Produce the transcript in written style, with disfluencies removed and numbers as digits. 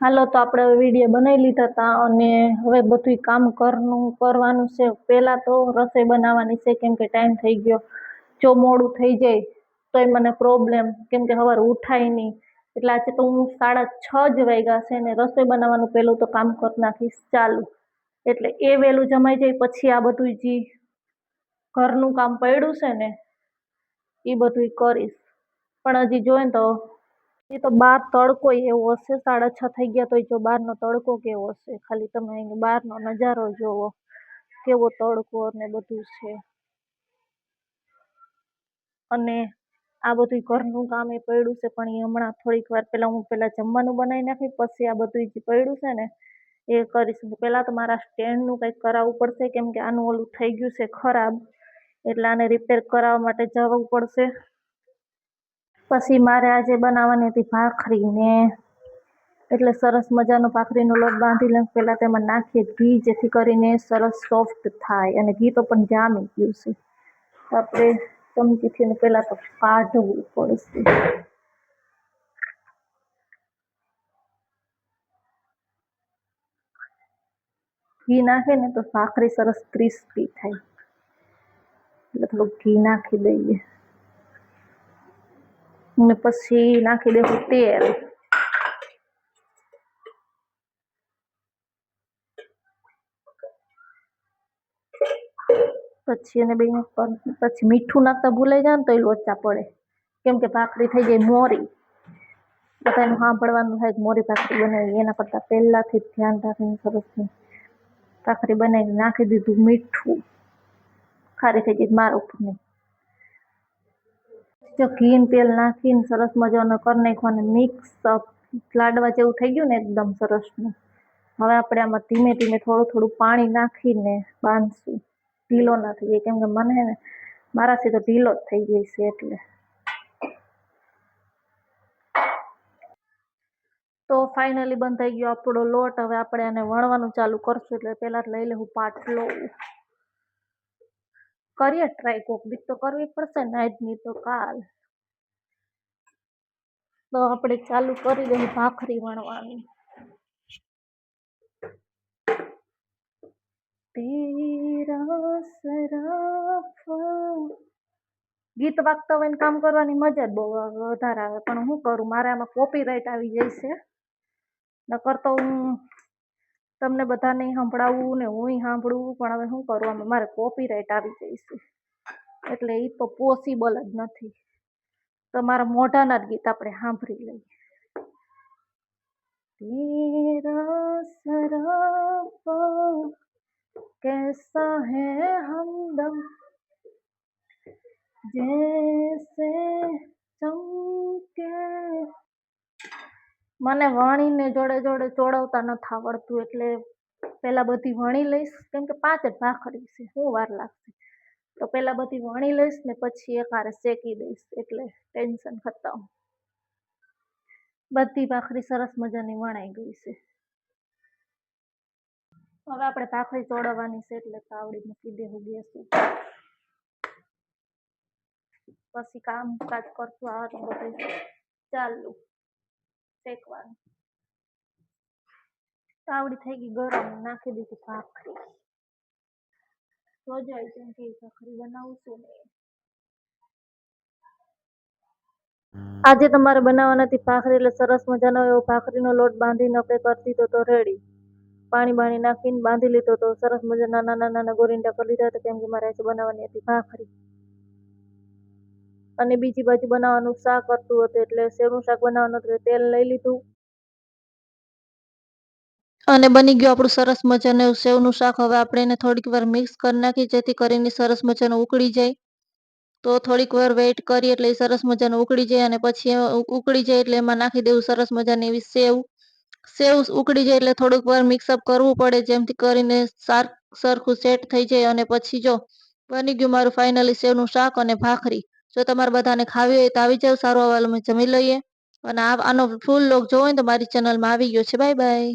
હાલો તો આપણે વિડીયો બનાવી લીધા હતા અને હવે બધું કામ કરવાનું છે. પહેલા તો રસોઈ બનાવવાની છે કેમ કે ટાઈમ થઈ ગયો. જો મોડું થઈ જાય તોય મને પ્રોબ્લેમ કેમ કે સવારે ઉઠાય નહીં. એટલે આજે તો હું 6:30 જ વાગ્યા છે ને રસોઈ બનાવવાનું પહેલું તો કામ કરી નાખીશ ચાલુ. એટલે એ વહેલું જમાઈ જાય પછી આ બધું જે ઘરનું કામ પડ્યું છે ને એ બધું કરીશ. પણ હજી જોઈએ ને તો એ તો બહાર તડકો એવો હશે 6:30 થઈ ગયા તો જો બહારનો તડકો કેવો હશે. ખાલી તમે બહારનો નજારો જોવો કેવો તડકો ને બધું છે. અને આ બધું ઘરનું કામ એ પડ્યું છે પણ એ હમણાં થોડીક વાર પહેલા હું જમવાનું બનાવી નાખી પછી આ બધું જે પડ્યું છે ને એ કરીશ. પહેલા તો મારા સ્ટેન્ડનું કંઈક કરાવવું પડશે કેમ કે આનું ઓલું થઈ ગયું છે ખરાબ. એટલે આને રિપેર કરાવવા માટે જવું પડશે. પછી મારે આજે બનાવવાની હતી ભાખરી ને એટલે સરસ મજાનો ભાખરીનો લોટ બાંધી લઉં. પહેલાં તેમાં નાખીએ ઘી જેથી કરીને સરસ સોફ્ટ થાય અને ઘી તો પણ જામી ગયું છે. આપણે ચમચીથી પહેલાં તો કાઢવું પડશે. ઘી નાખે ને તો ભાખરી સરસ ક્રિસ્પી થાય. એટલે થોડુંક ઘી નાખી દઈએ અને પછી નાખી દઈશું તેલ. પછી એને પછી મીઠું નાખતા ભૂલાઈ જાય ને તો એ લોચા પડે કેમ કે ભાખરી થઈ જાય મોરી. બધાનું સાંભળવાનું થાય મોરી ભાખરી બનાવી. એના કરતાં પહેલાંથી જ ધ્યાન રાખીને સરસ ભાખરી બનાવીને નાખી દીધું મીઠું. ખારી થઈ ગઈ માર ઉપરની. જો ઘી તેલ નાખીને સરસ મજાનો કરી નાખવાનું મિક્સ લાડવા જેવું થઈ ગયું ને એકદમ સરસનું. હવે આપણે આમાં ધીમે ધીમે થોડું પાણી નાખીને બાંધશું. ઢીલો ના થઈ જાય કેમ કે મને ને મારાથી તો ઢીલો જ થઈ જાય છે. એટલે તો ફાઇનલી બંધ થઈ ગયો આપણો લોટ. હવે આપણે આને વણવાનું ચાલુ કરશું. એટલે પહેલાં લઈ લેવું પાટલો. કરીએ ટ્રાય કોક દીક તો કરવી પડશે ને આજની તો કાલ. તો આપણે ચાલુ કરી દઈએ ભાખરી વણવાની. તેરા સરાફા ગીત વાગતા હોય ને કામ કરવાની મજા જ બહુ વધારે આવે. પણ શું કરું મારે આમાં કોપીરાઇટ આવી જાય છે. નકર તો હું તમને બધાને સંભળાવું ને હું સાંભળું પણ હવે શું કરું આમાં મારે કોપીરાઇટ આવી જાય છે. એટલે એ તો પોસિબલ જ નથી. તો મારા મોઢાના જ ગીત આપણે સાંભળી લઈએ. તેરા સરાફા कैसा है हमदम जैसे चमके. મને વણીને જોડે જોડે ચોળવતા નથી આવડતું. એટલે પહેલાં બધી વણી લઈશ કેમ કે 5 જ ભાખરી છે. શું વાર લાગશે. તો પહેલાં બધી વણી લઈશ ને પછી એકહારે શેકી દઈશ. એટલે ટેન્શન ખતમ. બધી ભાખરી સરસ મજાની વણાઈ ગઈ છે. હવે આપણે ભાખરી ચોળવવાની છે એટલે તાવડી મૂકી દેવું ગેસ ઉપર. પછી કામકાજ કરશું. આ તો બધું ચાલુ શેકવાનું. તાવડી થઈ ગઈ ગરમ. નાખી દીધી ભાખરી. જોજો કેમ કે ભાખરી બનાવશું ને આજે તમારે બનાવવાના હતી ભાખરી. એટલે સરસ મજાનો એવો ભાખરીનો લોટ બાંધીને કરી દીધો તો રેડી. પાણી નાખીને બાંધી લીધો તો સરસ મજાના નાના ગોરીંડા કરી લીધા હતા કેમ કે મારે આજે બનાવવાની હતી ભાખરી. અને બીજી બાજુ બનાવવાનું શાક હતું એટલે સેવનું શાક બનાવવાનું હતું. તેલ લઈ લીધું અને બની ગયું આપણું સરસ મજાનું સેવનું શાક. હવે આપણે એને થોડીક વાર મિક્સ કરી નાખીએ જેથી કરીને સરસ મજાનું ઉકળી જાય. તો થોડીક વાર વેઇટ કરીએ એટલે સરસ મજાનું ઉકળી જાય. અને પછી ઉકળી જાય એટલે એમાં નાખી દેવું સરસ મજાની એવી સેવ ઉકળી જાય એટલે થોડુંક વાર મિક્સઅપ કરવું પડે જેમથી કરીને સરખું સેટ થઈ જાય. અને પછી જો બની ગયું મારું ફાઇનલી સેવનું શાક અને ભાખરી. જો તમારે બધાને ખાવી હોય તો આવી જાવ. સારું હવે અમે જમી લઈએ. અને આનો ફૂલ લોક જોવો હોય તો મારી ચેનલમાં આવી ગયો છે. Bye bye.